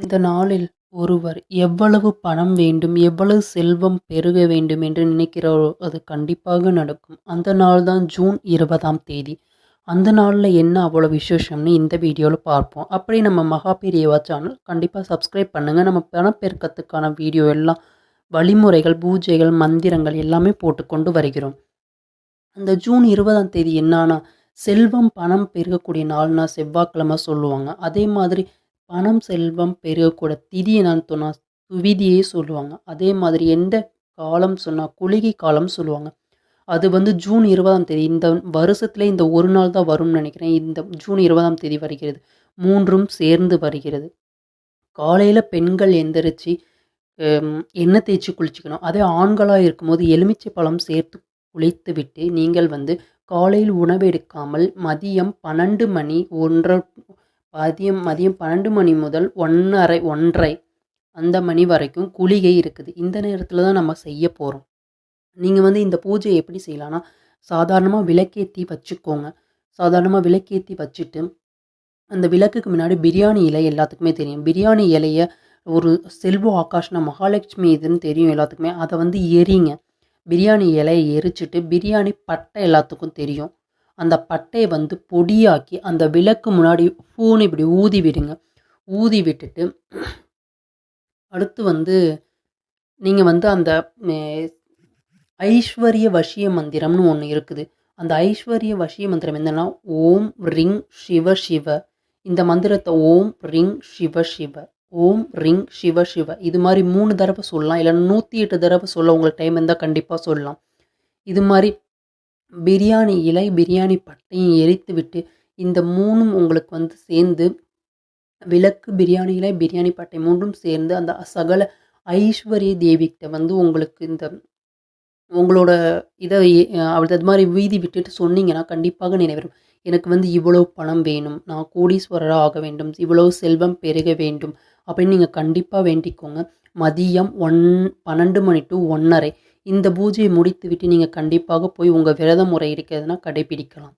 இந்த நாளில் ஒருவர் எவ்வளவு பணம் வேண்டும், எவ்வளவு செல்வம் பெருக வேண்டும் என்று நினைக்கிறாரோ அது கண்டிப்பாக நடக்கும். அந்த நாள் தான் ஜூன் 20ஆம் தேதி. அந்த நாளில் என்ன அவ்வளோ விசேஷம்னு இந்த வீடியோவில் பார்ப்போம். அப்படி நம்ம மகாபெரியவா சேனல் கண்டிப்பாக சப்ஸ்கிரைப் பண்ணுங்கள். நம்ம பணப்பெருக்கத்துக்கான வீடியோ எல்லாம் வழிமுறைகள், பூஜைகள், மந்திரங்கள் எல்லாமே போட்டுக்கொண்டு வருகிறோம். அந்த ஜூன் 20ஆம் தேதி என்னன்னா செல்வம் பணம் பெருகக்கூடிய நாள்னா செவ்வாய்க்கிழமை சொல்லுவாங்க. அதே மாதிரி பணம் செல்வம் பெருகக்கூட திதி என்னன்னு சொன்னால் துவிதியே சொல்லுவாங்க. அதே மாதிரி எந்த காலம் சொன்னால் குளிகை காலம் சொல்லுவாங்க. அது வந்து ஜூன் 20ஆம் தேதி இந்த வருஷத்துல இந்த ஒரு நாள் தான் வரும்னு நினைக்கிறேன். இந்த ஜூன் 20ஆம் தேதி வருகிறது. மூன்றும் சேர்ந்து வருகிறது. காலையில் பெண்கள் எந்திரிச்சு எண்ணெய் தேய்ச்சி குளிச்சுக்கணும். அதே ஆண்களாக இருக்கும்போது எலுமிச்சை பழம் சேர்த்து குளித்து விட்டு நீங்கள் வந்து காலையில் உணவு எடுக்காமல் மதியம் 12 மணி 1 மதியம் 12 மணி முதல் 1:30 அந்த மணி வரைக்கும் குளிகை இருக்குது. இந்த நேரத்தில் தான் நம்ம செய்ய போகிறோம். நீங்கள் வந்து இந்த பூஜையை எப்படி செய்யலான்னா சாதாரணமாக விளக்கேற்றி வச்சுக்கோங்க. சாதாரணமாக விளக்கேற்றி வச்சுட்டு அந்த விளக்குக்கு முன்னாடி பிரியாணி இலை எல்லாத்துக்குமே தெரியும். பிரியாணி இலைய ஒரு செல்வ ஆகாஷ்னா மகாலட்சுமி இதுன்னு தெரியும் எல்லாத்துக்குமே. அதை வந்து எரிங்க. பிரியாணி இலையை எரிச்சிட்டு பிரியாணி பட்டை எல்லாத்துக்கும் தெரியும். அந்த பட்டையை வந்து பொடியாக்கி அந்த விளக்கு முன்னாடி பூன்னு இப்படி ஊதி விடுங்க. ஊதி விட்டுட்டு அடுத்து வந்து நீங்கள் வந்து அந்த ஐஸ்வர்ய வசிய மந்திரம்னு ஒன்று இருக்குது. அந்த ஐஸ்வர்ய வசிய மந்திரம் என்னன்னா ஓம் ரிங் சிவ சிவ. இந்த மந்திரத்தை ஓம் ரிங் சிவ சிவ, ஓம் ரிங் சிவ சிவ இது மாதிரி 3 தடவை சொல்லலாம். இல்லை 108 தடவை சொல்ல உங்களுக்கு டைம் இருந்தால் கண்டிப்பாக சொல்லலாம். இது மாதிரி பிரியாணி இலை பிரியாணி பட்டையும் எரித்து விட்டு இந்த 3ம் உங்களுக்கு வந்து சேர்ந்து விளக்கு பிரியாணி இலை பிரியாணி பட்டை 3ம் சேர்ந்து அந்த சகல ஐஸ்வர்ய தேவிகிட்ட வந்து உங்களுக்கு இந்த உங்களோட இதை அது மாதிரி வீதி விட்டுட்டு சொன்னீங்கன்னா கண்டிப்பாக நிறைவேறும். எனக்கு வந்து இவ்வளோ பணம் வேணும், நான் கோடீஸ்வரராக ஆக வேண்டும், இவ்வளோ செல்வம் பெருக வேண்டும் அப்படின்னு நீங்கள் கண்டிப்பாக வேண்டிக்கோங்க. மதியம் 12 மணி டு 1:30 இந்த பூஜையை முடித்து விட்டு நீங்கள் கண்டிப்பாக போய் உங்கள் விரத முறை இருக்கிறதுனா கடைபிடிக்கலாம்.